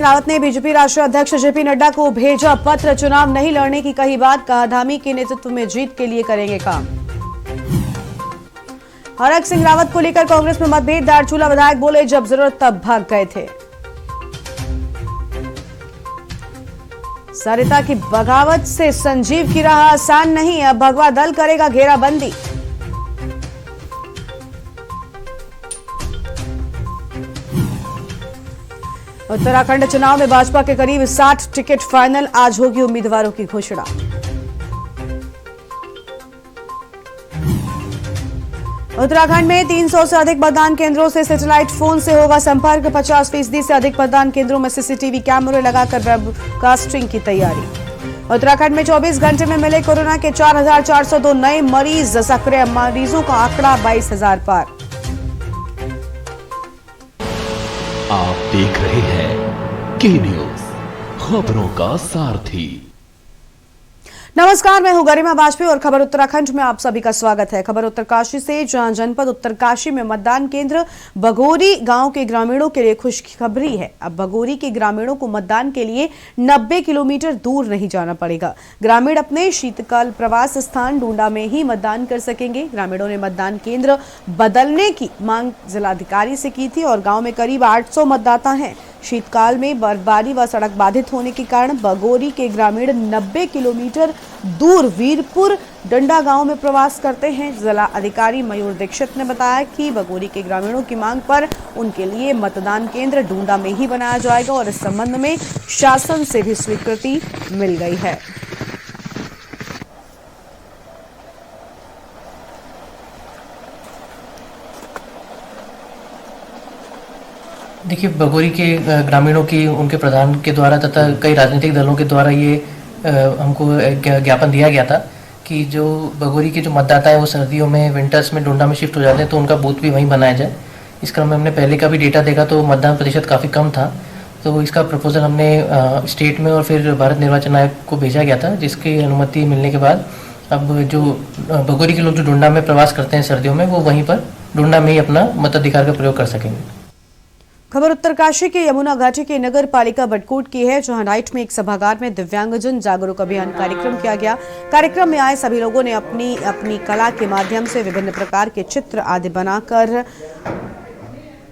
रावत ने बीजेपी राष्ट्रीय अध्यक्ष जेपी नड्डा को भेजा पत्र। चुनाव नहीं लड़ने की कही बात, कहा धामी के नेतृत्व में जीत के लिए करेंगे काम। हरक सिंह रावत को लेकर कांग्रेस में मतभेद, दारचूला विधायक बोले जब जरूरत तब भाग गए थे। सरिता की बगावत से संजीव की राह आसान नहीं, अब भगवा दल करेगा घेराबंदी। उत्तराखंड चुनाव में भाजपा के करीब 60 टिकट फाइनल, आज होगी उम्मीदवारों की घोषणा। उत्तराखंड में 300 से अधिक मतदान केंद्रों से सैटेलाइट फोन से होगा संपर्क। 50% से अधिक मतदान केंद्रों में सीसीटीवी कैमरे लगाकर वेबकास्टिंग की तैयारी। उत्तराखंड में 24 घंटे में मिले कोरोना के 4,402 नए मरीज, सक्रिय मरीजों का आंकड़ा 22,000 पार। आप देख रहे हैं के न्यूज, खबरों का सारथी। नमस्कार, मैं हूं गरिमा वाजपेयी और खबर उत्तराखंड में आप सभी का स्वागत है। खबर उत्तरकाशी से, जहां जनपद उत्तरकाशी में मतदान केंद्र बगोरी गांव के ग्रामीणों के लिए खुशखबरी है। अब बगोरी के ग्रामीणों को मतदान के लिए 90 किलोमीटर दूर नहीं जाना पड़ेगा। ग्रामीण अपने शीतकाल प्रवास स्थान डूंडा में ही मतदान कर सकेंगे। ग्रामीणों ने मतदान केंद्र बदलने की मांग जिलाधिकारी से की थी और गाँव में करीब 800 मतदाता हैं। शीतकाल में बर्फबारी व सड़क बाधित होने के कारण बगोरी के ग्रामीण 90 किलोमीटर दूर वीरपुर डंडा गांव में प्रवास करते हैं। जिला अधिकारी मयूर दीक्षित ने बताया कि बगोरी के ग्रामीणों की मांग पर उनके लिए मतदान केंद्र डूंडा में ही बनाया जाएगा और इस संबंध में शासन से भी स्वीकृति मिल गई है। देखिए, बगोरी के ग्रामीणों की उनके प्रधान के द्वारा तथा कई राजनीतिक दलों के द्वारा ये हमको ज्ञापन दिया गया था कि जो बगोरी के जो मतदाता है वो सर्दियों में विंटर्स में डोंडा में शिफ्ट हो जाते हैं, तो उनका बूथ भी वहीं बनाया जाए। इस क्रम में हमने पहले का भी डेटा देखा तो मतदान प्रतिशत काफ़ी कम था, तो इसका प्रपोजल हमने स्टेट में और फिर भारत निर्वाचन आयोग को भेजा गया था, जिसकी अनुमति मिलने के बाद अब जो बगोरी के लोग जो डोंडा में प्रवास करते हैं सर्दियों में, वो वहीं पर डोंडा में ही अपना मताधिकार का प्रयोग कर सकेंगे। खबर उत्तरकाशी के यमुना घाटी के नगर पालिका बटकोट की है, जहां नाइट में एक सभागार में दिव्यांगजन जागरूक अभियान कार्यक्रम किया गया। कार्यक्रम में आए सभी लोगों ने अपनी अपनी कला के माध्यम से विभिन्न प्रकार के चित्र आदि बनाकर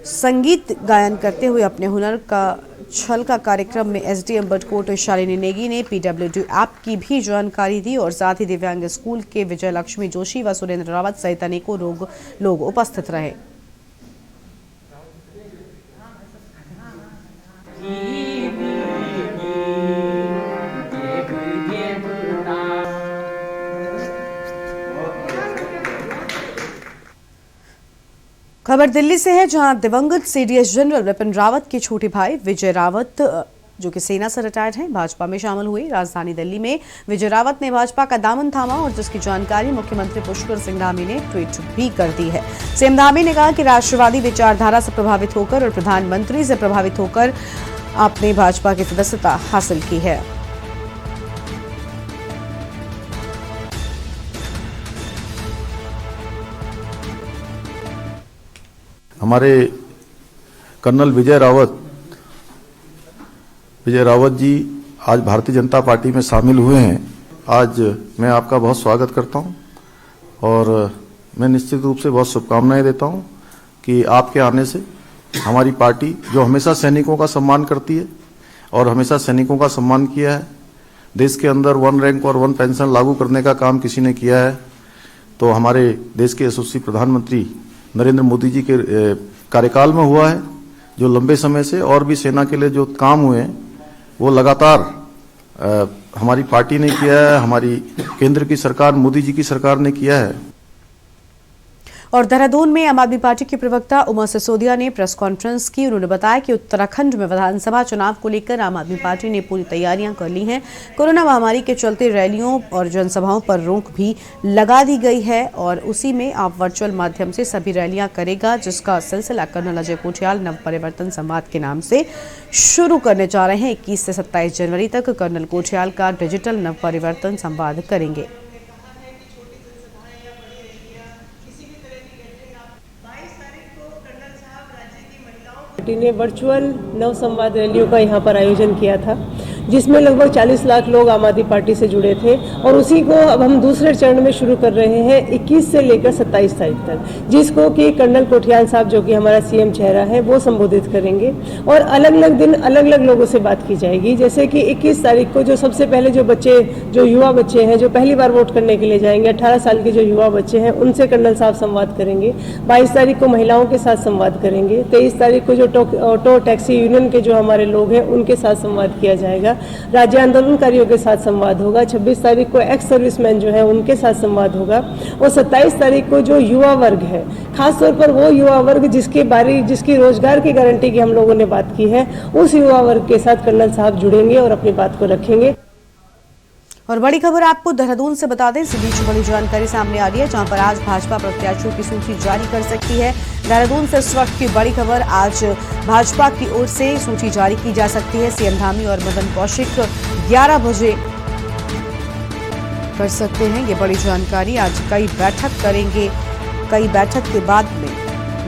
संगीत गायन करते हुए अपने हुनर का झलका। कार्यक्रम में एसडीएम बटकोट शालिनी नेगी ने पीडब्ल्यूडी ऐप की भी जानकारी दी और साथ ही दिव्यांग स्कूल के विजय लक्ष्मी जोशी व सुरेंद्र रावत सहित अनेकों लोग उपस्थित रहे। खबर दिल्ली से है, जहां दिवंगत सीडीएस जनरल विपिन रावत के छोटे भाई विजय रावत, जो कि सेना से रिटायर्ड हैं, भाजपा में शामिल हुए। राजधानी दिल्ली में विजय रावत ने भाजपा का दामन थामा और जिसकी जानकारी मुख्यमंत्री पुष्कर सिंह धामी ने ट्वीट भी कर दी है। सीएम धामी ने कहा कि राष्ट्रवादी विचारधारा से प्रभावित होकर और प्रधानमंत्री से प्रभावित होकर आपने भाजपा की सदस्यता हासिल की है। हमारे कर्नल विजय रावत जी आज भारतीय जनता पार्टी में शामिल हुए हैं। आज मैं आपका बहुत स्वागत करता हूं और मैं निश्चित रूप से बहुत शुभकामनाएं देता हूं कि आपके आने से हमारी पार्टी, जो हमेशा सैनिकों का सम्मान करती है और हमेशा सैनिकों का सम्मान किया है, देश के अंदर 1 रैंक और 1 पेंशन लागू करने का काम किसी ने किया है तो हमारे देश के यशस्वी प्रधानमंत्री नरेंद्र मोदी जी के कार्यकाल में हुआ है। जो लंबे समय से और भी सेना के लिए जो काम हुए हैं वो लगातार हमारी पार्टी ने किया है, हमारी केंद्र की सरकार, मोदी जी की सरकार ने किया है। और देहरादून में आम आदमी पार्टी के प्रवक्ता उमा सिसोदिया ने प्रेस कॉन्फ्रेंस की। उन्होंने बताया कि उत्तराखंड में विधानसभा चुनाव को लेकर आम आदमी पार्टी ने पूरी तैयारियां कर ली हैं। कोरोना महामारी के चलते रैलियों और जनसभाओं पर रोक भी लगा दी गई है और उसी में आप वर्चुअल माध्यम से सभी रैलियां करेगा, जिसका सिलसिला कर्नल अजय कोठियाल नव परिवर्तन संवाद के नाम से शुरू करने जा रहे हैं। 21 से 27 जनवरी तक कर्नल कोठियाल का डिजिटल नव परिवर्तन संवाद करेंगे। पार्टी ने वर्चुअल नव संवाद रैलियों का यहाँ पर आयोजन किया था, जिसमें लगभग 40 लाख लोग आम आदमी पार्टी से जुड़े थे और उसी को अब हम दूसरे चरण में शुरू कर रहे हैं 21 से लेकर 27 तारीख तक, जिसको कि कर्नल कोठियाल साहब जो कि हमारा सीएम चेहरा है वो संबोधित करेंगे और अलग अलग दिन अलग अलग लोगों से बात की जाएगी। जैसे कि 21 तारीख को जो सबसे पहले जो युवा बच्चे हैं जो पहली बार वोट करने के लिए जाएंगे, 18 साल के जो युवा बच्चे हैं उनसे कर्नल साहब संवाद करेंगे। 22 तारीख को महिलाओं के साथ संवाद करेंगे। 23 तारीख को जो ऑटो टैक्सी यूनियन के जो हमारे लोग हैं उनके साथ संवाद किया जाएगा। राज्य आंदोलनकारियों के साथ संवाद होगा। 26 तारीख को एक्स सर्विसमैन जो है उनके साथ संवाद होगा और 27 तारीख को जो युवा वर्ग है, खासतौर पर वो युवा वर्ग जिसकी रोजगार की गारंटी की हम लोगों ने बात की है, उस युवा वर्ग के साथ कर्नल साहब जुड़ेंगे और अपनी बात को रखेंगे। और बड़ी खबर आपको देहरादून से बता दें, इस बीच बड़ी जानकारी सामने आ रही है, जहां पर आज भाजपा प्रत्याशियों की सूची जारी कर सकती है। देहरादून से इस वक्त की बड़ी खबर, आज भाजपा की ओर से सूची जारी की जा सकती है। सीएम धामी और मदन कौशिक 11 बजे कर सकते हैं ये बड़ी जानकारी। आज कई बैठक करेंगे, कई बैठक के बाद में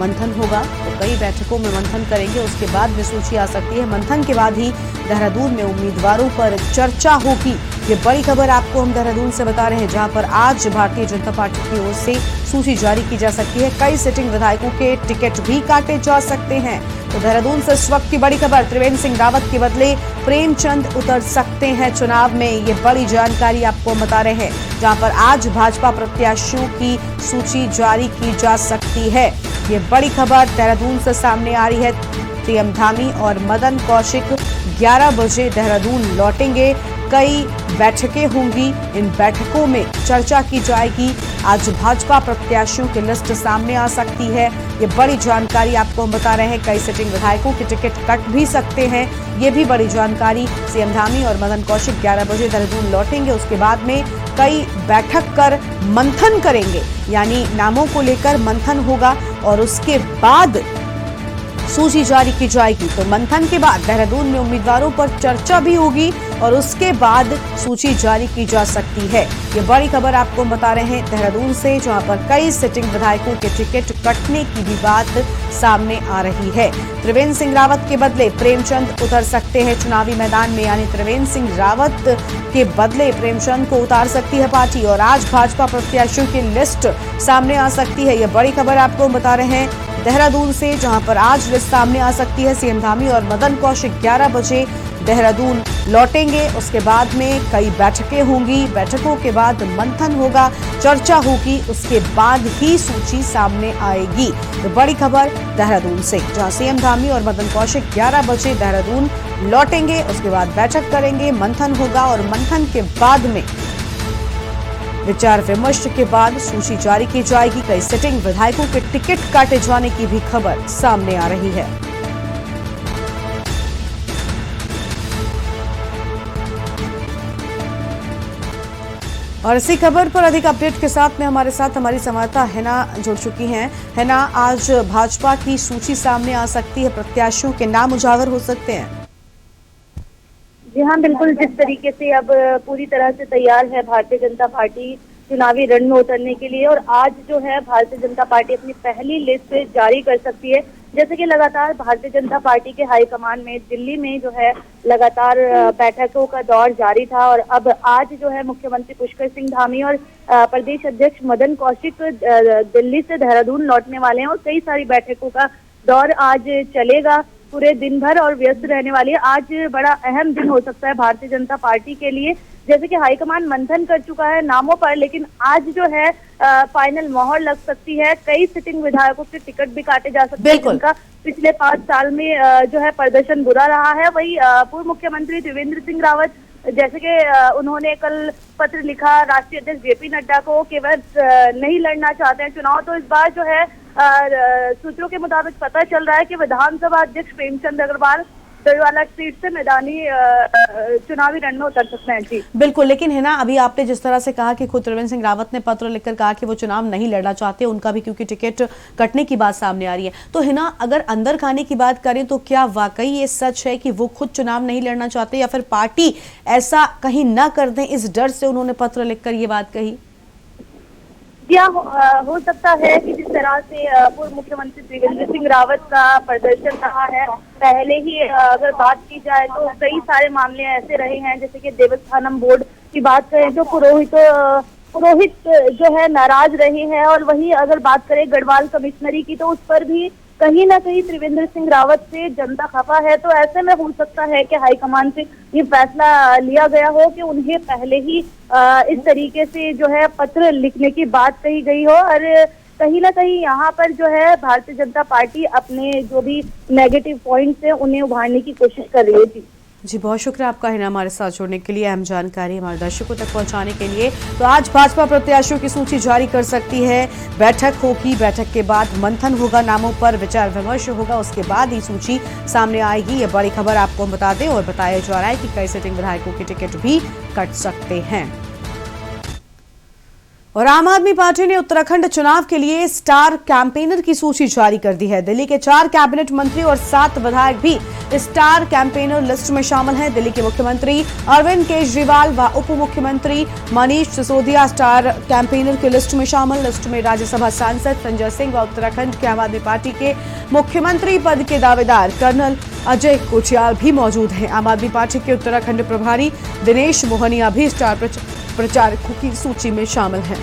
मंथन होगा, तो कई बैठकों में मंथन करेंगे, उसके बाद में सूची आ सकती है। मंथन के बाद ही देहरादून में उम्मीदवारों पर चर्चा होगी। ये बड़ी खबर आपको हम देहरादून से बता रहे हैं, जहां पर आज भारतीय जनता पार्टी की ओर से सूची जारी की जा सकती है। कई सिटिंग विधायकों के टिकट भी काटे जा सकते हैं। तो देहरादून से इस वक्त की बड़ी खबर, त्रिवेंद्र सिंह रावत के बदले प्रेमचंद उतर सकते हैं चुनाव में। ये बड़ी जानकारी आपको बता रहे हैं, जहां पर आज भाजपा प्रत्याशियों की सूची जारी की जा सकती है। ये बड़ी खबर देहरादून से सामने आ रही है। सीएम धामी और मदन कौशिक 11 बजे देहरादून लौटेंगे। कई बैठकें होंगी, इन बैठकों में चर्चा की जाएगी। आज भाजपा प्रत्याशियों की लिस्ट सामने आ सकती है। ये बड़ी जानकारी आपको हम बता रहे हैं। कई सिटिंग विधायकों के टिकट कट भी सकते हैं, ये भी बड़ी जानकारी। सीएम धामी और मदन कौशिक 11 बजे देहरादून लौटेंगे, उसके बाद में कई बैठक कर मंथन करेंगे, यानी नामों को लेकर मंथन होगा और उसके बाद सूची जारी की जाएगी। तो मंथन के बाद देहरादून में उम्मीदवारों पर चर्चा भी होगी और उसके बाद सूची जारी की जा सकती है। ये बड़ी खबर आपको बता रहे हैं देहरादून से, जहां पर कई सिटिंग विधायकों के टिकट कटने की भी बात सामने आ रही है। त्रिवेंद्र सिंह रावत के बदले प्रेमचंद उतर सकते हैं चुनावी मैदान में, यानी त्रिवेंद्र सिंह रावत के बदले प्रेमचंद को उतार सकती है पार्टी और आज भाजपा प्रत्याशियों की लिस्ट सामने आ सकती है। ये बड़ी खबर आपको बता रहे हैं देहरादून से, जहां पर आज लिस्ट सामने आ सकती है। सीएम धामी और मदन कौशिक 11 बजे देहरादून लौटेंगे, उसके बाद में कई बैठकें होंगी, बैठकों के बाद मंथन होगा, चर्चा होगी, उसके बाद ही सूची सामने आएगी। तो बड़ी खबर देहरादून से, जहां सीएम धामी और मदन कौशिक 11 बजे देहरादून लौटेंगे, उसके बाद बैठक करेंगे, मंथन होगा और मंथन के बाद में विचार विमर्श के बाद सूची जारी की जाएगी। कई सिटिंग विधायकों के टिकट काटे जाने की भी खबर सामने आ रही है। और इसी खबर पर अधिक अपडेट के साथ में हमारे साथ हमारी संवाददाता हिना जुड़ चुकी हैं। हिना, आज भाजपा की सूची सामने आ सकती है, प्रत्याशियों के नाम उजागर हो सकते हैं। जी हाँ, बिल्कुल। जिस तरीके से अब पूरी तरह से तैयार है भारतीय जनता पार्टी चुनावी रण में उतरने के लिए, और आज जो है भारतीय जनता पार्टी अपनी पहली लिस्ट जारी कर सकती है। जैसे कि लगातार भारतीय जनता पार्टी के हाईकमान में दिल्ली में जो है लगातार बैठकों का दौर जारी था, और अब आज जो है मुख्यमंत्री पुष्कर सिंह धामी और प्रदेश अध्यक्ष मदन कौशिक दिल्ली से देहरादून लौटने वाले हैं और कई सारी बैठकों का दौर आज चलेगा पूरे दिन भर और व्यस्त रहने वाली है। आज बड़ा अहम दिन हो सकता है भारतीय जनता पार्टी के लिए। जैसे कि हाईकमान मंथन कर चुका है नामों पर, लेकिन आज जो है फाइनल मोहर लग सकती है। कई सिटिंग विधायकों के टिकट भी काटे जा सकते हैं, जिनका पिछले 5 साल में जो है प्रदर्शन बुरा रहा है। वही पूर्व मुख्यमंत्री त्रिवेंद्र सिंह रावत, जैसे कि उन्होंने कल पत्र लिखा राष्ट्रीय अध्यक्ष जेपी नड्डा को कि वह नहीं लड़ना चाहते हैं चुनाव। तो इस बार जो है सूत्रों के मुताबिक पता चल रहा है कि विधानसभा अध्यक्ष प्रेमचंद अग्रवाल डोईवाला सीट से मैदानी चुनावी रण में उतर सकते हैं। जी बिल्कुल, लेकिन है ना, अभी आपने जिस तरह से कहा कि खुद त्रिवेंद्र सिंह रावत ने पत्र लिखकर कहा कि वो चुनाव नहीं लड़ना चाहते, उनका भी क्योंकि टिकट कटने की बात सामने आ रही है, तो है ना, अगर अंदर खाने की बात करें तो क्या वाकई ये सच है कि वो खुद चुनाव नहीं लड़ना चाहते, या फिर पार्टी ऐसा कहीं ना कर दें इस डर से उन्होंने पत्र लिखकर ये बात कही? या हो सकता है कि जिस तरह से पूर्व मुख्यमंत्री त्रिवेंद्र सिंह रावत का प्रदर्शन रहा है, पहले ही अगर बात की जाए तो कई सारे मामले ऐसे रहे हैं, जैसे कि देवस्थानम बोर्ड की बात करें तो पुरोहित जो है नाराज रहे हैं, और वही अगर बात करें गढ़वाल कमिश्नरी की तो उस पर भी कहीं ना कहीं त्रिवेंद्र सिंह रावत से जनता खफा है। तो ऐसे में हो सकता है कि हाईकमान से ये फैसला लिया गया हो कि उन्हें पहले ही इस तरीके से जो है पत्र लिखने की बात कही गई हो, और कहीं ना कहीं यहाँ पर जो है भारतीय जनता पार्टी अपने जो भी नेगेटिव पॉइंट्स हैं उन्हें उभारने की कोशिश कर रही है। जी बहुत शुक्रिया आपका हिना हमारे साथ जुड़ने के लिए, अहम जानकारी हमारे दर्शकों तक पहुंचाने के लिए। तो आज भाजपा प्रत्याशियों की सूची जारी कर सकती है, बैठक होगी, बैठक के बाद मंथन होगा, नामों पर विचार विमर्श होगा, उसके बाद ही सूची सामने आएगी। ये बड़ी खबर आपको हम बता दें और बताया जा रहा है कि कई सिटिंग विधायकों के टिकट भी कट सकते हैं। और आम आदमी पार्टी ने उत्तराखंड चुनाव के लिए स्टार कैंपेनर की सूची जारी कर दी है। दिल्ली के 4 कैबिनेट मंत्री और 7 विधायक भी स्टार कैंपेनर लिस्ट में शामिल हैं। दिल्ली के मुख्यमंत्री अरविंद केजरीवाल व उप मुख्यमंत्री मनीष सिसोदिया स्टार कैंपेनर की लिस्ट में शामिल। लिस्ट में राज्यसभा सांसद संजय सिंह व उत्तराखंड के आम आदमी पार्टी के मुख्यमंत्री पद के दावेदार कर्नल अजय कोठियाल भी मौजूद हैं। आम आदमी पार्टी के उत्तराखंड प्रभारी दिनेश मोहनिया भी स्टार प्रचारकों की सूची में शामिल हैं।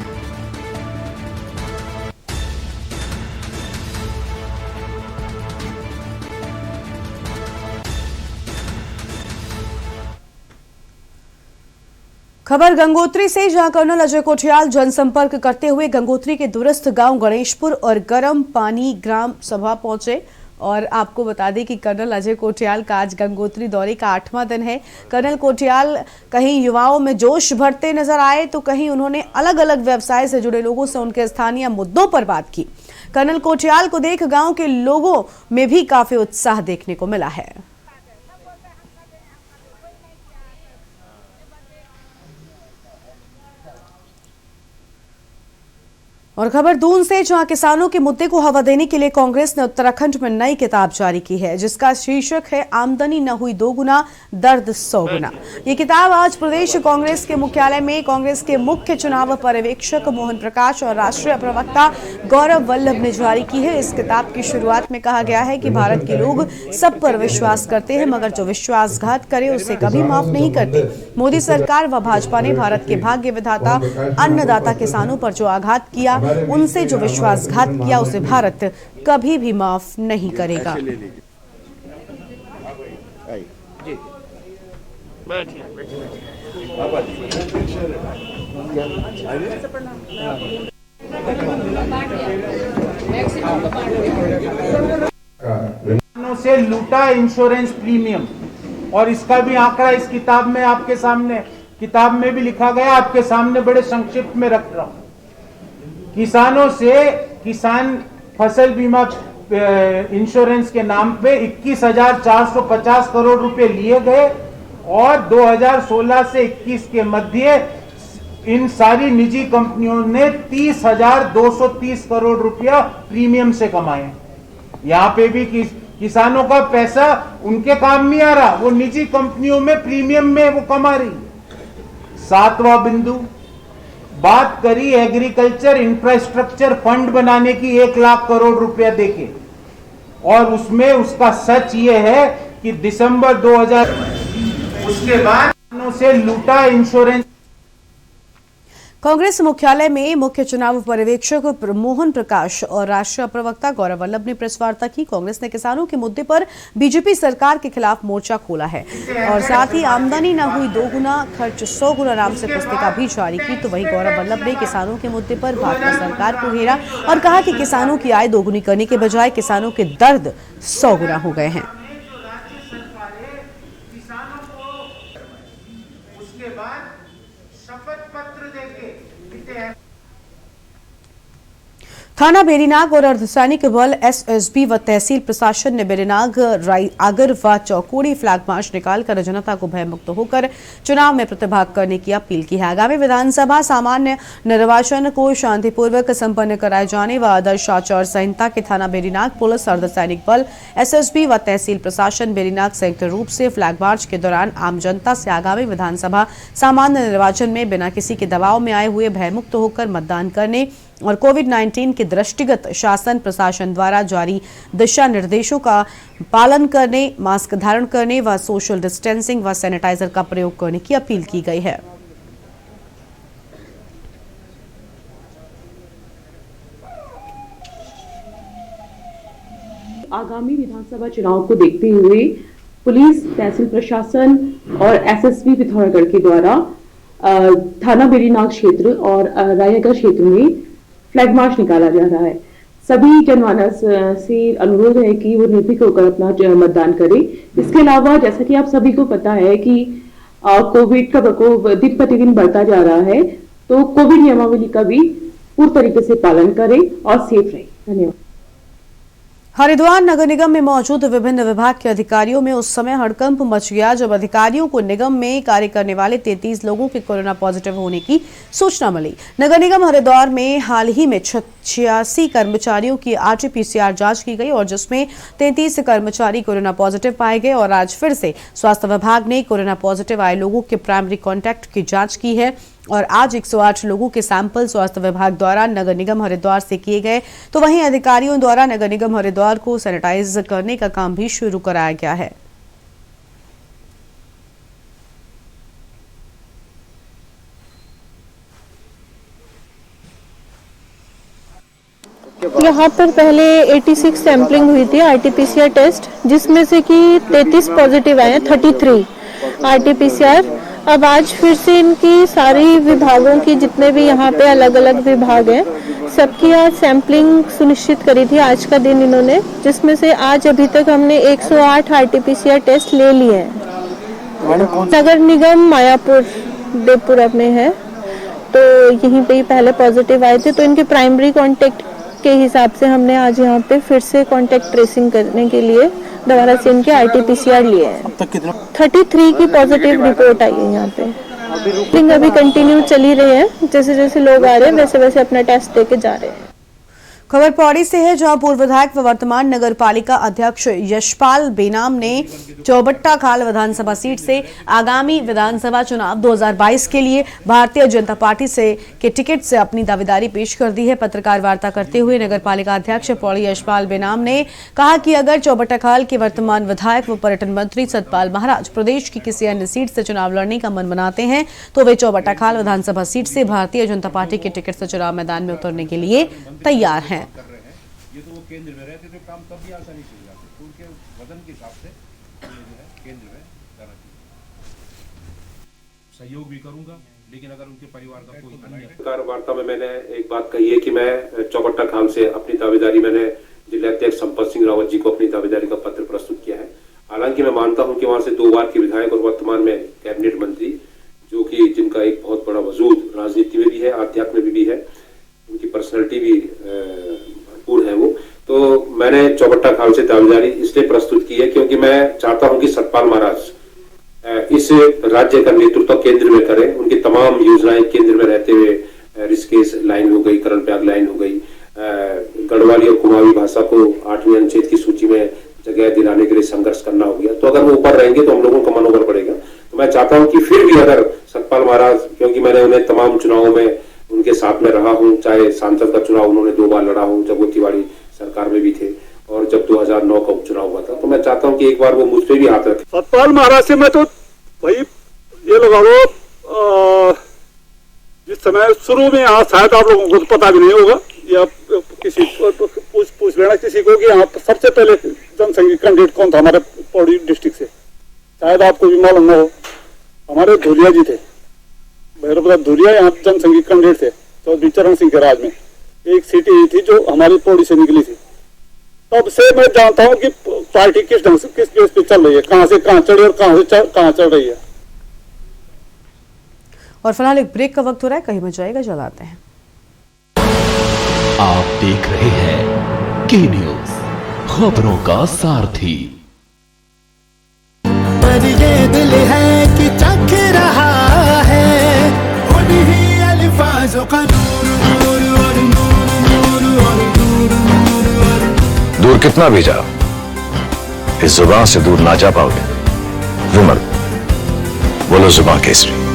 खबर गंगोत्री से, जहां कर्नल अजय कोठियाल जनसंपर्क करते हुए गंगोत्री के दूरस्थ गांव गणेशपुर और गर्म पानी ग्राम सभा पहुंचे। और आपको बता दें कि कर्नल अजय कोठियाल का आज गंगोत्री दौरे का 8वां दिन है। कर्नल कोठियाल कहीं युवाओं में जोश भरते नजर आए तो कहीं उन्होंने अलग अलग व्यवसाय से जुड़े लोगों से उनके स्थानीय मुद्दों पर बात की। कर्नल कोठियाल को देख गांव के लोगों में भी काफी उत्साह देखने को मिला है। और खबर दून से, जहां किसानों के मुद्दे को हवा देने के लिए कांग्रेस ने उत्तराखंड में नई किताब जारी की है, जिसका शीर्षक है आमदनी न हुई 2 गुना, दर्द 100 गुना। ये किताब आज प्रदेश कांग्रेस के मुख्यालय में कांग्रेस के मुख्य चुनाव पर्यवेक्षक मोहन प्रकाश और राष्ट्रीय प्रवक्ता गौरव वल्लभ ने जारी की है। इस किताब की शुरुआत में कहा गया है कि भारत के लोग सब पर विश्वास करते हैं, मगर जो विश्वासघात करे उसे कभी माफ नहीं करते। मोदी सरकार व भाजपा ने भारत के भाग्य विधाता अन्नदाता किसानों पर जो आघात किया, उनसे जो विश्वासघात किया, उसे भारत कभी भी माफ नहीं करेगा। से लूटा इंश्योरेंस प्रीमियम, और इसका भी आंकड़ा इस किताब में आपके सामने, किताब में भी लिखा गया, आपके सामने बड़े संक्षिप्त में रख रहा हूं। किसानों से किसान फसल बीमा इंश्योरेंस के नाम पे 21,450 करोड़ रुपए लिए गए, और 2016 से 21 के मध्य इन सारी निजी कंपनियों ने 30,230 करोड़ रुपया प्रीमियम से कमाए। यहाँ पे भी किसानों का पैसा उनके काम नहीं आ रहा, वो निजी कंपनियों में प्रीमियम में वो कमा रही। 7वां बिंदु, बात करी एग्रीकल्चर इंफ्रास्ट्रक्चर फंड बनाने की 1 लाख करोड़ रुपया देके, और उसमें उसका सच ये है कि दिसंबर 2000 उसके बाद से लूटा इंश्योरेंस। कांग्रेस मुख्यालय में मुख्य चुनाव पर्यवेक्षक मोहन प्रकाश और राष्ट्रीय प्रवक्ता गौरव वल्लभ ने प्रेस वार्ता की। कांग्रेस ने किसानों के मुद्दे पर बीजेपी सरकार के खिलाफ मोर्चा खोला है और साथ ही आमदनी न हुई 2 गुना, खर्च 100 गुना नाम से पुस्तिका भी जारी की। तो वहीं गौरव वल्लभ ने किसानों के मुद्दे पर भाजपा सरकार को घेरा और कहा कि किसानों की आय 2 गुनी करने के बजाय किसानों के दर्द 100 गुना हो गए हैं। थाना बेरीनाग और अर्धसैनिक बल एसएसबी व तहसील प्रशासन ने बेरीनाग, आगर व चौकोड़ी फ्लैग मार्च निकालकर जनता को भयमुक्त होकर चुनाव में प्रतिभाग करने की अपील की है। आगामी विधानसभा सामान्य निर्वाचन को शांतिपूर्वक संपन्न कराए जाने व आदर्श आचार संहिता के थाना बेरीनाग पुलिस, अर्धसैनिक बल, एसएसबी व तहसील प्रशासन बेरीनाग संयुक्त रूप से फ्लैग मार्च के दौरान आम जनता से आगामी विधानसभा सामान्य निर्वाचन में बिना किसी के दबाव में आए हुए भयमुक्त होकर मतदान करने और कोविड-19 के दृष्टिगत शासन प्रशासन द्वारा जारी दिशा निर्देशों का पालन करने, मास्क धारण करने व सोशल डिस्टेंसिंग व सैनिटाइजर का प्रयोग करने की अपील की गई है। आगामी विधानसभा चुनाव को देखते हुए पुलिस, तहसील प्रशासन और एसएसबी पिथौरागढ़ के द्वारा थाना बेरीनाग क्षेत्र और रायागढ़ क्षेत्र में फ्लैग मार्च निकाला जा रहा है। सभी जनमानस से अनुरोध है कि वो निर्भीक होकर अपना मतदान करें। इसके अलावा जैसा कि आप सभी को पता है कि कोविड का प्रकोप दिन प्रतिदिन बढ़ता जा रहा है, तो कोविड नियमावली का भी पूर्ण तरीके से पालन करें और सेफ रहें। धन्यवाद। हरिद्वार नगर निगम में मौजूद विभिन्न विभाग के अधिकारियों में उस समय हड़कंप मच गया जब अधिकारियों को निगम में कार्य करने वाले 33 लोगों के कोरोना पॉजिटिव होने की सूचना मिली। नगर निगम हरिद्वार में हाल ही में 86 कर्मचारियों की RT-PCR जांच की गई और जिसमें 33 कर्मचारी कोरोना पॉजिटिव पाए गए और आज फिर से स्वास्थ्य विभाग ने कोरोना पॉजिटिव आए लोगों के प्राइमरी कॉन्टैक्ट की जाँच की है और आज 108 लोगों के सैंपल स्वास्थ्य विभाग द्वारा नगर निगम हरिद्वार से किए गए, तो वहीं अधिकारियों द्वारा नगर निगम हरिद्वार को सैनिटाइज करने का काम भी शुरू कराया गया है। यहाँ पर पहले 86 सैंपलिंग हुई थी RT-PCR टेस्ट, जिसमें से कि 33 पॉजिटिव आए हैं, 33 RT-PCR। अब आज फिर से इनकी सारी विभागों की जितने भी यहाँ पे अलग अलग विभाग हैं, सबकी आज सैंपलिंग सुनिश्चित करी थी आज का दिन इन्होंने, जिसमें से आज अभी तक हमने 108 RT-PCR टेस्ट ले लिए हैं। नगर निगम मायापुर देवपुरा में है, तो यहीं पे ही पहले पॉजिटिव आए थे, तो इनके प्राइमरी कॉन्टेक्ट के हिसाब से हमने आज यहाँ पे फिर से कॉन्टेक्ट ट्रेसिंग करने के लिए दोबारा से इनके RT-PCR लिए हैं। 33 की पॉजिटिव रिपोर्ट आई है यहाँ पे। अभी कंटिन्यू चल ही रहे हैं, जैसे जैसे लोग आ रहे हैं वैसे वैसे अपना टेस्ट देके जा रहे हैं। खबर पौड़ी से है, जहां पूर्व विधायक व वर्तमान नगर पालिका अध्यक्ष यशपाल बेनाम ने चौबट्टा खाल विधानसभा सीट से आगामी विधानसभा चुनाव 2022 के लिए भारतीय जनता पार्टी से के टिकट से अपनी दावेदारी पेश कर दी है। पत्रकार वार्ता करते हुए नगर पालिका अध्यक्ष पौड़ी यशपाल बेनाम ने कहा कि अगर चौबट्टा खाल के वर्तमान विधायक व पर्यटन मंत्री सतपाल महाराज प्रदेश की किसी अन्य सीट से चुनाव लड़ने का मन बनाते हैं तो वे चौबट्टा खाल विधानसभा सीट से भारतीय जनता पार्टी के टिकट से चुनाव मैदान में उतरने के लिए तैयार हैं। ये तो वो केंद्र में रहते तो काम तब भी आसानी से हो जाते, तो उनके वजन के हिसाब से जो है केंद्र में जाना चाहिए। सहयोग भी करूंगा, लेकिन अगर उनके परिवार का कोई अन्य पत्रकार वार्ता में मैंने एक बात कही है कि मैं चौबट्टा खाल से अपनी दावेदारी, मैंने जिलाध्यक्ष संपत सिंह रावत जी को अपनी दावेदारी का पत्र प्रस्तुत किया है। हालांकि मैं मानता हूं कि वहां से 2 बार के विधायक और वर्तमान में कैबिनेट मंत्री, जो कि जिनका एक बहुत बड़ा वजूद राजनीति में भी है, आध्यात्म में भी है, उनकी पर्सनैलिटी भी भरपूर है वो, तो मैंने चौबट्टा खाल से दावेदारी इसलिए प्रस्तुत की है क्योंकि मैं चाहता हूं कि सतपाल महाराज इस राज्य का नेतृत्व केंद्र में करें। उनकी तमाम योजनाएं केंद्र में रहते हुए, ऋषिकेश लाइन हो गई, करणप्रयाग लाइन हो गई, गढ़वाली और कुमाऊनी भाषा को 8वें अनुच्छेद की सूची में जगह दिलाने के लिए संघर्ष करना हो गया, तो अगर वो ऊपर रहेंगे तो हम लोगों का मनोबल बढ़ेगा। तो मैं चाहता हूं कि फिर भी अगर सतपाल महाराज, क्योंकि मैंने उन्हें तमाम चुनावों में उनके साथ में रहा हूं, चाहे सांसद का चुनाव उन्होंने 2 बार लड़ा हूं, जब वो तिवारी सरकार में भी थे और जब 2009 का उपचुनाव हुआ था, तो मैं चाहता हूं कि एक बार वो मुझ पे भी हाथ रखें। सतपाल महाराज से मैं तो भाई ये लगा लो, जिस समय शुरू में यहाँ शायद आप लोगों को पता भी नहीं होगा, या किसी पूछ लेना किसी को कि यहाँ सबसे पहले जनसंघ कैंडिडेट कौन था हमारे पौड़ी डिस्ट्रिक्ट से, शायद आपको भी मालूम न हो। हमारे धुलिया जी थे, भैरवनाथ धुलिया यहाँ जनसंघ कैंडिडेट थे चौधरी चरण सिंह के राज में। एक सीट यही थी जो हमारी पौड़ी से निकली थी। तब से मैं जानता हूँ कि पार्टी किस ढंग से, किस बेस पे चल रही है, कहाँ से कहाँ चढ़ी और कहाँ से कहाँ चल रही है। और फिलहाल एक ब्रेक का वक्त हो रहा है, कहीं में जाएगा जल्द आते हैं। आप देख रहे हैं के न्यूज, खबरों का सारथी। पर ये दिल है कि चख रहा है उन्हीं अल्फाजों का नूर नूर और नूर नूर और नूर नूर और दूर कितना भी जाओ, इस जुबान से दूर ना जा पाओगे। विमल, बोलो जुबान केसरी।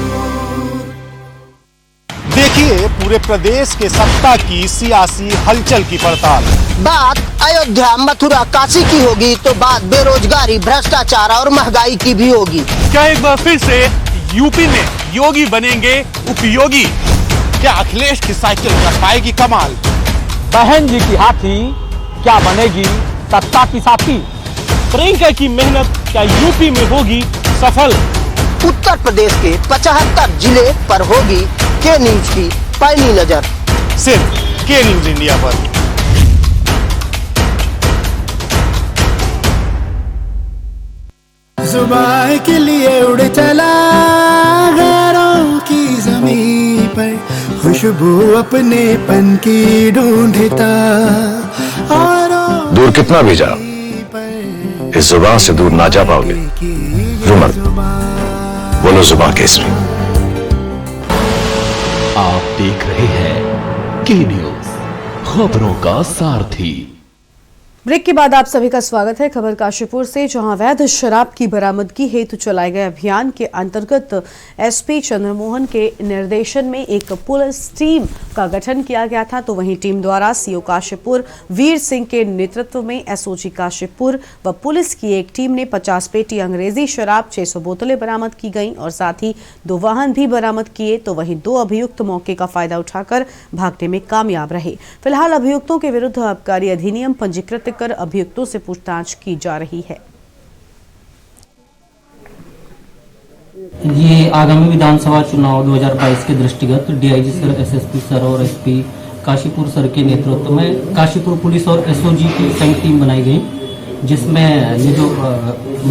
देखिए पूरे प्रदेश के सत्ता की सियासी हलचल की पड़ताल। बात अयोध्या, मथुरा, काशी की होगी तो बात बेरोजगारी, भ्रष्टाचार और महंगाई की भी होगी। क्या एक बार फिर से यूपी में योगी बनेंगे उपयोगी? क्या अखिलेश की साइकिल कर पाएगी कमाल? बहन जी की हाथी क्या बनेगी सत्ता की साथी? प्रियंका की मेहनत क्या यूपी में होगी सफल? उत्तर प्रदेश के 75 जिले पर होगी के न्यूज की पैनी नजर, सिर्फ के न्यूज इंडिया पर। जुबान के लिए उड़ चला गैरों की जमीन पर, खुशबू अपने पन की ढूंढता और दूर कितना भी जाओ इस जुबान से दूर ना जा पाओगे। रुमर बोलो जुबान केसरी। आप देख रहे हैं के न्यूज, खबरों का सारथी। ब्रेक के बाद आप सभी का स्वागत है। खबर काशीपुर से, जहां अवैध शराब की बरामदगी हेतु चलाए गए अभियान के अंतर्गत एसपी चंद्रमोहन के निर्देशन में एक पुलिस टीम का गठन किया गया था, तो वहीं टीम द्वारा सीओ काशीपुर वीर सिंह के नेतृत्व में एसओजी काशीपुर व पुलिस की एक टीम ने 50 पेटी अंग्रेजी शराब, 600 बोतलें बरामद की गईं और साथ ही 2 वाहन भी बरामद किए, तो वहीं 2 अभियुक्त मौके का फायदा उठाकर भागने में कामयाब रहे। फिलहाल अभियुक्तों के विरुद्ध आबकारी अधिनियम पंजीकृत कर अभियुक्तों से पूछताछ की जा रही है। ये आगामी विधानसभा चुनाव 2022 के दृष्टिगत डीआईजी सर, एसएसपी सर और एसपी काशीपुर सर के नेतृत्व में काशीपुर पुलिस और एसओजी की संयुक्त टीम बनाई गई, जिसमें ये जो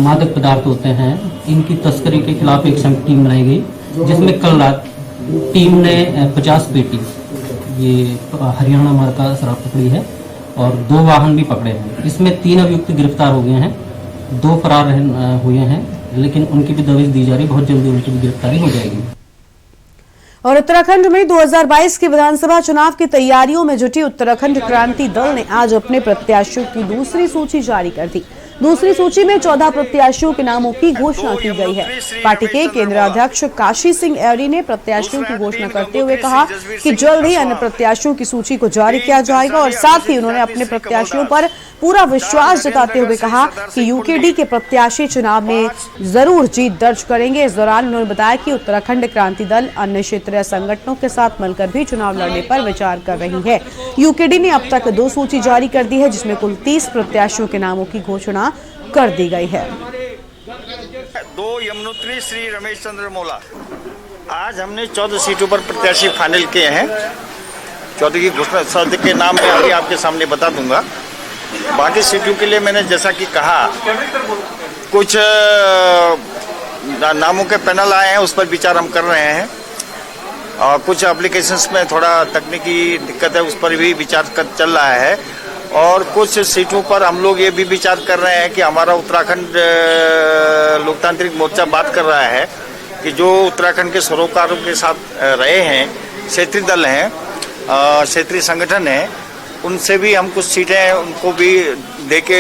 मादक पदार्थ होते हैं इनकी तस्करी के खिलाफ एक संयुक्त टीम बनाई गई, जिसमें कल रात टीम ने 50 पेटी ये हरियाणा मार्ग का शराब पकड़ी है और 2 वाहन भी पकड़े हैं। इसमें 3 अभियुक्त गिरफ्तार हो गए हैं, 2 फरार हुए हैं, लेकिन उनकी भी दबिश दी जा रही, बहुत जल्दी उनकी भी गिरफ्तारी हो जाएगी। और उत्तराखंड में 2022 के विधानसभा चुनाव की तैयारियों में जुटी उत्तराखंड क्रांति दल ने आज अपने प्रत्याशियों की दूसरी सूची जारी कर दी। दूसरी सूची में 14 प्रत्याशियों के नामों की घोषणा की गई है। पार्टी के केंद्रीय अध्यक्ष काशी सिंह एरी ने प्रत्याशियों की घोषणा करते हुए कहा कि जल्द ही अन्य प्रत्याशियों की सूची को जारी किया जाएगा और साथ ही उन्होंने अपने प्रत्याशियों पर पूरा विश्वास जताते हुए कहा कि यूकेडी के प्रत्याशी चुनाव में जरूर जीत दर्ज करेंगे। इस दौरान उन्होंने बताया कि उत्तराखंड क्रांति दल अन्य क्षेत्रीय संगठनों के साथ मिलकर भी चुनाव लड़ने पर विचार कर रही है। यूकेडी ने अब तक 2 सूची जारी कर दी है, जिसमें कुल 30 प्रत्याशियों के नामों की घोषणा कर दी गई है। 2 यमुनोत्री श्री रमेश चंद्र मोला। आज हमने 14 सीटों पर प्रत्याशी फाइनल किए हैं। 14 की घोषणा सद के नाम मैं अभी आपके सामने बता दूंगा। बाकी सीटों के लिए मैंने जैसा कि कहा, कुछ नामों के पैनल आए हैं, उस पर विचार हम कर रहे हैं और कुछ एप्लीकेशंस में थोड़ा तकनीकी दिक्कत है, उस पर भी विचार चल रहा है और कुछ सीटों पर हम लोग ये भी विचार कर रहे हैं कि हमारा उत्तराखंड लोकतांत्रिक मोर्चा बात कर रहा है कि जो उत्तराखंड के सरोकारों के साथ रहे हैं, क्षेत्रीय दल हैं, क्षेत्रीय संगठन हैं, उनसे भी हम कुछ सीटें उनको भी देके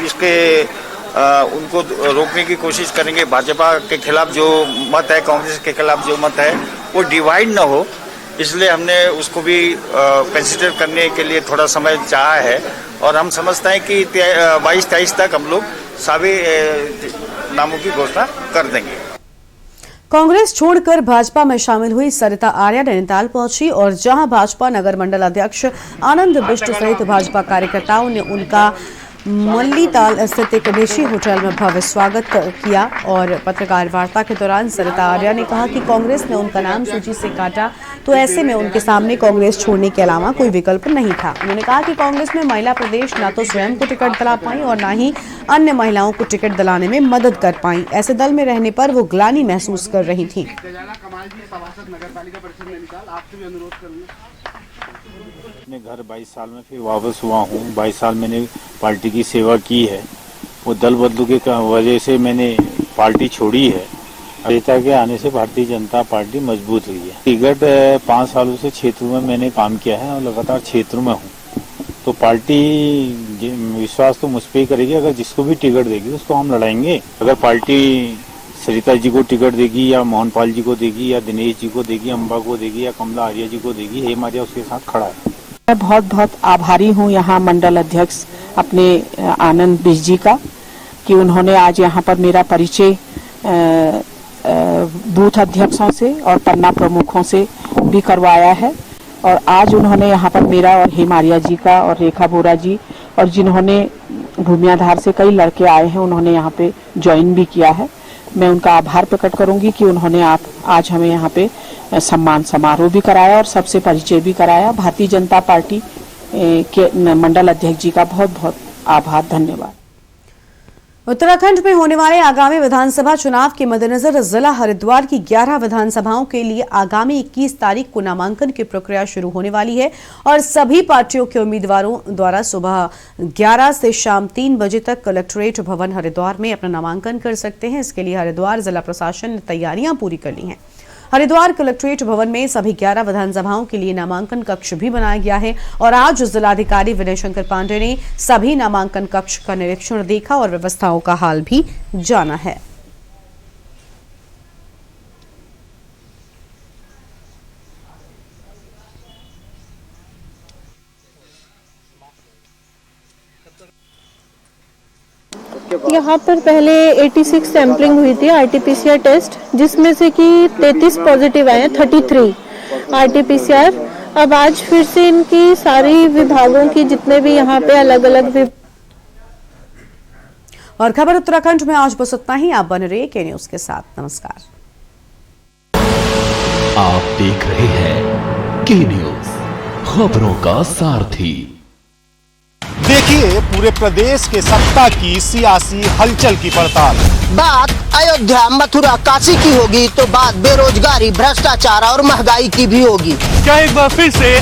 इसके उनको रोकने की कोशिश करेंगे। भाजपा के खिलाफ जो मत है, कांग्रेस के खिलाफ जो मत है, वो डिवाइड न हो, इसलिए हमने उसको भी कंसिडर करने के लिए थोड़ा समय चाहा है और हम समझते हैं कि 22-23 तक हम लोग सभी नामों की घोषणा कर देंगे। कांग्रेस छोड़कर भाजपा में शामिल हुई सरिता आर्या नैनीताल पहुंची और जहां भाजपा नगर मंडल अध्यक्ष आनंद बिष्ट सहित भाजपा कार्यकर्ताओं ने उनका मल्लीताल स्थित एक निजी होटल में भव्य स्वागत किया और पत्रकार वार्ता के दौरान सरिता आर्या ने कहा कि कांग्रेस ने उनका नाम सूची से काटा, तो ऐसे में उनके सामने कांग्रेस छोड़ने के अलावा कोई विकल्प नहीं था। उन्होंने कहा कि कांग्रेस में महिला प्रदेश न तो स्वयं को टिकट दिला पाई और न ही अन्य महिलाओं को टिकट दिलाने में मदद कर पाई। ऐसे दल में रहने पर वो ग्लानि महसूस कर रही थी। अपने घर 22 साल में फिर वापस हुआ हूँ। 22 साल मैंने पार्टी की सेवा की है। वो दल बदलू के वजह से मैंने पार्टी छोड़ी है। नेता के आने से भारतीय जनता पार्टी मजबूत हुई है। विगत 5 सालों से क्षेत्र में मैंने काम किया है और लगातार क्षेत्र में हूँ, तो पार्टी विश्वास तो मुझ पर ही करेगी। अगर जिसको भी टिकट देगी उसको हम लड़ाएंगे। अगर पार्टी सरिता जी को टिकट देगी या मोहनपाल जी को देगी या दिनेश जी को देगी, अम्बा को देगी या कमला आर्या जी को देगी, हेमारिया उसके साथ खड़ा है। मैं बहुत बहुत आभारी हूँ यहाँ मंडल अध्यक्ष अपने आनंद बिज जी का कि उन्होंने आज यहाँ पर मेरा परिचय बूथ अध्यक्षों से और पन्ना प्रमुखों से भी करवाया है। और आज उन्होंने यहाँ पर मेरा और हेमारिया जी का और रेखा बोरा जी और जिन्होंने भूमियाधार से कई लड़के आए हैं उन्होंने यहाँ पे ज्वाइन भी किया है। मैं उनका आभार प्रकट करूंगी कि उन्होंने आज हमें यहाँ पे सम्मान समारोह भी कराया और सबसे परिचय भी कराया। भारतीय जनता पार्टी के मंडल अध्यक्ष जी का बहुत बहुत आभार, धन्यवाद। उत्तराखंड में होने वाले आगामी विधानसभा चुनाव के मद्देनजर जिला हरिद्वार की 11 विधानसभाओं के लिए आगामी 21 तारीख को नामांकन की प्रक्रिया शुरू होने वाली है और सभी पार्टियों के उम्मीदवारों द्वारा सुबह 11 से शाम 3 बजे तक कलेक्ट्रेट भवन हरिद्वार में अपना नामांकन कर सकते हैं। इसके लिए हरिद्वार जिला प्रशासन ने तैयारियां पूरी कर ली हैं। हरिद्वार कलेक्ट्रेट भवन में सभी 11 विधानसभाओं के लिए नामांकन कक्ष भी बनाया गया है और आज जिलाधिकारी विनय शंकर पांडे ने सभी नामांकन कक्ष का निरीक्षण देखा और व्यवस्थाओं का हाल भी जाना है। यहाँ पर पहले 86 सैंपलिंग हुई थी आरटीपीसीआर टेस्ट, जिसमें से कि 33 पॉजिटिव आए हैं, 33 आरटीपीसीआर। अब आज फिर से इनकी सारी विभागों की जितने भी यहाँ पे अलग अलग और खबर उत्तराखंड में आज बस इतना ही। आप बने रहिए के न्यूज के साथ। नमस्कार। आप देख रहे हैं के न्यूज, खबरों का सारथी। देखिए पूरे प्रदेश के सत्ता की सियासी हलचल की पड़ताल। बात अयोध्या, मथुरा, काशी की होगी तो बात बेरोजगारी, भ्रष्टाचार और महंगाई की भी होगी। क्या एक बार फिर से